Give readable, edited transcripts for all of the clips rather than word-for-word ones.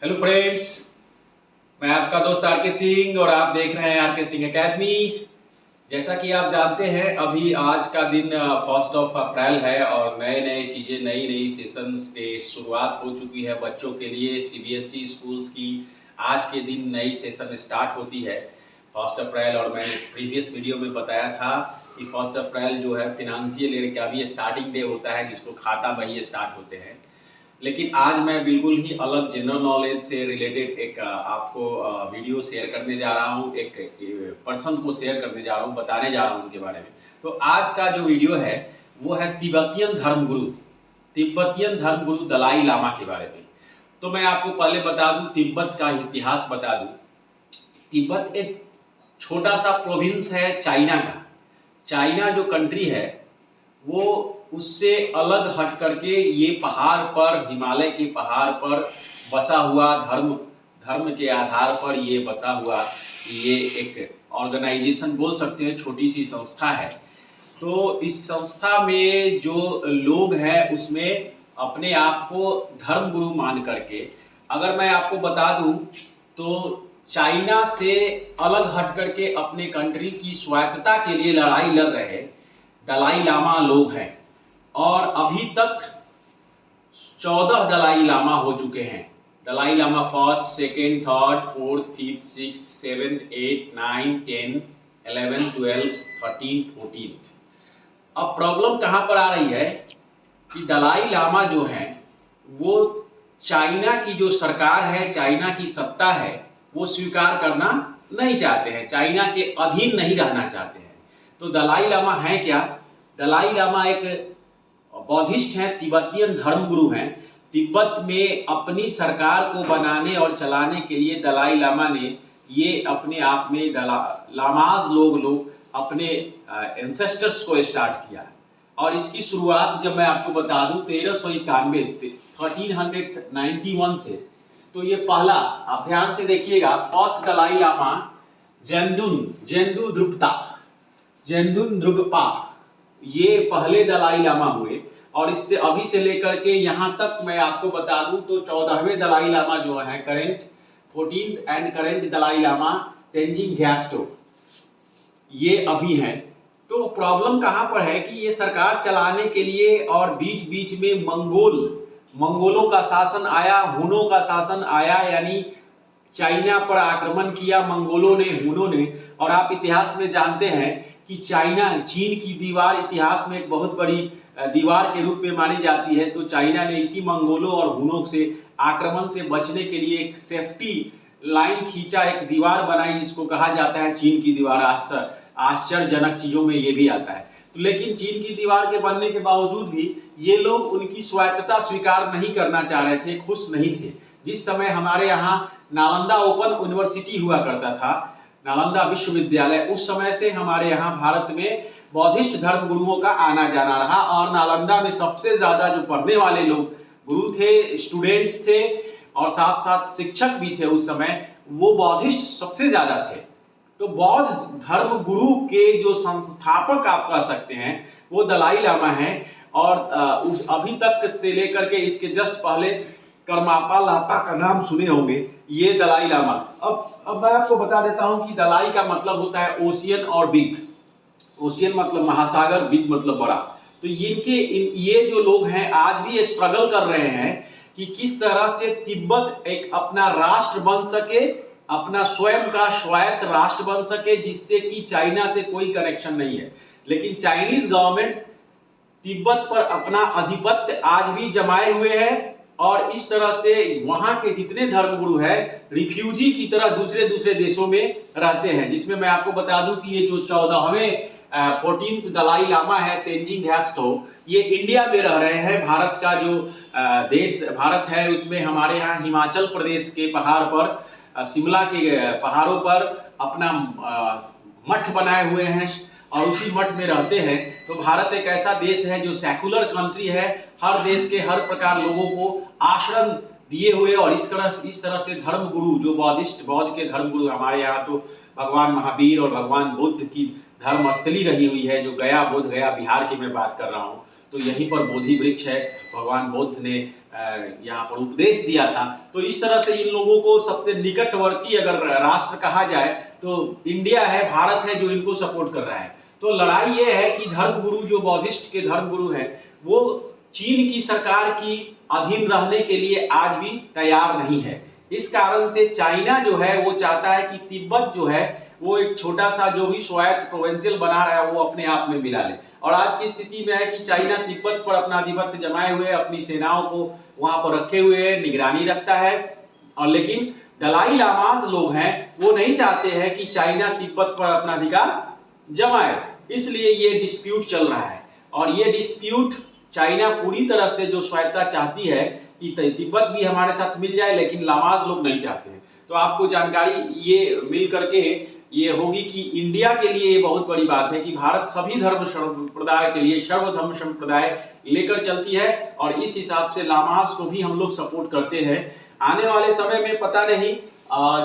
Hello friends, मैं आपका दोस्त आर के सिंह और आप देख रहे हैं आर के सिंह एकेडमी। जैसा कि आप जानते हैं, अभी आज का दिन 1 अप्रैल है और नए नए चीज़ें नई नई सेशंस के शुरुआत हो चुकी है बच्चों के लिए। सीबीएसई स्कूल्स की आज के दिन नई सेशन स्टार्ट होती है 1 अप्रैल। और मैंने प्रीवियस वीडियो में बताया था कि 1 अप्रैल जो है फिनेंशियल ईयर का भी स्टार्टिंग डे होता है, जिसको खाता बही स्टार्ट होते हैं। लेकिन आज मैं बिल्कुल ही अलग जनरल नॉलेज से रिलेटेड एक आपको वीडियो शेयर करने जा रहा हूँ, एक पर्सन को शेयर करने जा रहा हूँ, बताने जा रहा हूँ उनके बारे में। तो आज का जो वीडियो है वो है तिब्बतियन धर्मगुरु दलाई लामा के बारे में। तो मैं आपको पहले बता दूं, तिब्बत का इतिहास बता दूं। तिब्बत एक छोटा सा प्रोविंस है चाइना का। चाइना जो कंट्री है वो उससे अलग हट करके ये पहाड़ पर, हिमालय के पहाड़ पर बसा हुआ धर्म के आधार पर ये बसा हुआ ये एक ऑर्गेनाइजेशन बोल सकते हैं, छोटी सी संस्था है। तो इस संस्था में जो लोग हैं उसमें अपने आप को धर्म गुरु मान करके, अगर मैं आपको बता दूं तो चाइना से अलग हट करके अपने कंट्री की स्वायत्तता के लिए लड़ाई लड़ रहे दलाई लामा लोग हैं। और अभी तक 14 दलाई लामा हो चुके हैं। Dalai Lama first, second, third, fourth, fifth, six, 7, 8, 9, 10, 11, 12, 13, 14। अब प्रॉब्लम कहाँ पर आ रही है कि दलाई लामा जो हैं वो चाइना की जो सरकार है, चाइना की सत्ता है, वो स्वीकार करना नहीं चाहते हैं, चाइना के अधीन नहीं रहना चाहते हैं। तो दलाई लामा है क्या? दलाई लामा एक बौद्धिस्ट हैं, तिब्बतियन धर्मगुरु हैं। तिब्बत में अपनी सरकार को बनाने और चलाने के लिए दलाई लामा ने ये अपने आप में लामाज लोग अपने एंसेस्टर्स को स्टार्ट किया। और इसकी शुरुआत जब मैं आपको बता दूं 1391 से। तो ये पहला, आप ध्यान से देखिएगा, फर्स्ट दलाई लामा जेंदुन द्रुगपा, ये पहले दलाई लामा हुए। और इससे अभी से लेकर के यहाँ तक मैं आपको बता दूं तो 14वें दलाई लामा जो है, current 14th and current Dalai Lama Tenzin ग्यास्टो, ये अभी हैं। तो प्रॉब्लम कहाँ पर है कि ये सरकार चलाने के लिए और बीच बीच में मंगोलों का शासन आया, हुनों का शासन आया, यानी चाइना पर आक्रमण किया मंगोलों ने, हुनों ने। और आप इतिहास में जानते हैं कि चीन की दीवार इतिहास में एक बहुत बड़ी दीवार के रूप में मानी जाती है। तो चाइना ने इसी मंगोलों और हुनों से आक्रमण से बचने के लिए एक सेफ्टी लाइन खींचा, एक दीवार बनाई, जिसको कहा जाता है चीन की दीवार। आश्चर्यजनक चीजों में ये भी आता है। तो लेकिन चीन की दीवार के बनने के बावजूद भी ये लोग उनकी स्वायत्तता स्वीकार नहीं करना चाह रहे थे, खुश नहीं थे। जिस समय हमारे यहाँ नालंदा ओपन यूनिवर्सिटी हुआ करता था, नालंदा विश्वविद्यालय, उस समय से हमारे यहाँ भारत में बौद्धिस्ट धर्म गुरुओं का आना जाना रहा। और नालंदा में सबसे ज्यादा जो पढ़ने वाले लोग गुरु थे, स्टूडेंट्स थे और साथ साथ शिक्षक भी थे उस समय, वो बौद्धिस्ट सबसे ज्यादा थे। तो बौद्ध धर्म गुरु के जो संस्थापक आप कह सकते हैं वो दलाई लामा हैं। और अभी तक से लेकर के इसके जस्ट पहले करमापा लापा का नाम सुने होंगे, ये दलाई लामा। अब मैं आपको बता देता हूं कि दलाई का मतलब होता है ओशियन और बिग। ओशियन मतलब महासागर, बिग मतलब बड़ा। तो ये जो लोग हैं आज भी स्ट्रगल कर रहे हैं कि किस तरह से तिब्बत एक अपना राष्ट्र बन सके, अपना स्वयं का स्वायत्त राष्ट्र बन सके, जिससे कि चाइना से कोई कनेक्शन नहीं है। लेकिन चाइनीज गवर्नमेंट तिब्बत पर अपना आधिपत्य आज भी जमाए हुए है। और इस तरह से वहां के जितने धर्मगुरु हैं रिफ्यूजी की तरह दूसरे देशों में रहते हैं। जिसमें मैं आपको बता दूं कि ये जो 14वें 14th दलाई लामा है तेंजिंग ग्यास्टो, ये इंडिया में रह रहे हैं। भारत का जो देश भारत है उसमें हमारे यहाँ हिमाचल प्रदेश के पहाड़ पर, शिमला के पहाड़ों पर अपना मठ बनाए हुए हैं और उसी मठ में रहते हैं। तो भारत एक ऐसा देश है जो सेकुलर कंट्री है, हर देश के हर प्रकार लोगों को आश्रम दिए हुए। और इस तरह से धर्मगुरु जो बौद्ध के धर्मगुरु हमारे यहाँ तो भगवान महावीर और भगवान बुद्ध की धर्मस्थली रही हुई है, जो गया, बोध गया बिहार की मैं बात कर रहा हूँ। तो यहीं पर बोधि वृक्ष है, भगवान बुद्ध ने यहाँ पर उपदेश दिया था। तो इस तरह से इन लोगों को सबसे निकटवर्ती अगर राष्ट्र कहा जाए तो इंडिया है, भारत है जो इनको सपोर्ट कर रहा है। तो लड़ाई ये है कि धर्मगुरु जो बौद्धिस्ट के धर्मगुरु हैं वो चीन की सरकार की अधीन रहने के लिए आज भी तैयार नहीं है। इस कारण से चाइना जो है वो चाहता है कि तिब्बत जो है वो एक छोटा सा जो भी स्वायत्त प्रोविंशियल बना रहा है वो अपने आप में मिला ले। और आज की स्थिति में है कि चाइना तिब्बत पर अपना आधिपत्य जमाए हुए, अपनी सेनाओं को वहां पर रखे हुए निगरानी रखता है। और लेकिन दलाई लामाज लोग हैं वो नहीं चाहते हैं कि चाइना तिब्बत पर अपना अधिकार जमाए, इसलिए ये डिस्प्यूट चल रहा है। और ये डिस्प्यूट चाइना पूरी तरह से जो स्वायत्तता चाहती है कि तिब्बत भी हमारे साथ मिल जाए, लेकिन लामाज लोग नहीं चाहते हैं। तो आपको जानकारी ये मिल करके ये होगी कि इंडिया के लिए ये बहुत बड़ी बात है कि भारत सभी धर्म संप्रदाय के लिए सर्वधर्म संप्रदाय लेकर चलती है और इस हिसाब से लामाज को भी हम लोग सपोर्ट करते हैं। आने वाले समय में पता नहीं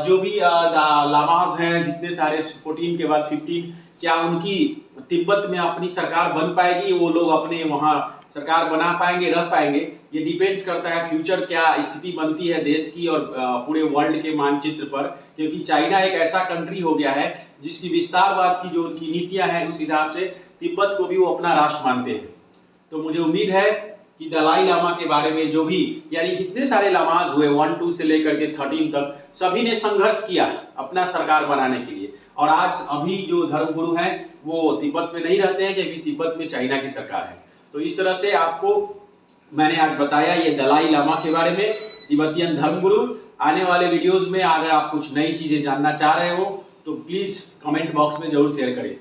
जो भी लामाज हैं जितने सारे 14 के बाद 15 क्या उनकी तिब्बत में अपनी सरकार बन पाएगी, वो लोग अपने वहाँ सरकार बना पाएंगे, रह पाएंगे, ये डिपेंड्स करता है फ्यूचर क्या स्थिति बनती है देश की और पूरे वर्ल्ड के मानचित्र पर। क्योंकि चाइना एक ऐसा कंट्री हो गया है जिसकी विस्तारवाद की जो उनकी नीतियां हैं उस हिसाब से तिब्बत को भी वो अपना राष्ट्र मानते हैं। तो मुझे उम्मीद है कि दलाई लामा के बारे में जो भी यानी जितने सारे लामाज हुए 1, 2 से लेकर के 13 तक सभी ने संघर्ष किया अपना सरकार बनाने के लिए। और आज अभी जो धर्मगुरु हैं वो तिब्बत में नहीं रहते हैं क्योंकि तिब्बत में चाइना की सरकार है। तो इस तरह से आपको मैंने आज बताया ये दलाई लामा के बारे में, तिब्बतियन धर्मगुरु। आने वाले वीडियोस में अगर आप कुछ नई चीजें जानना चाह रहे हो तो प्लीज कमेंट बॉक्स में जरूर शेयर करें।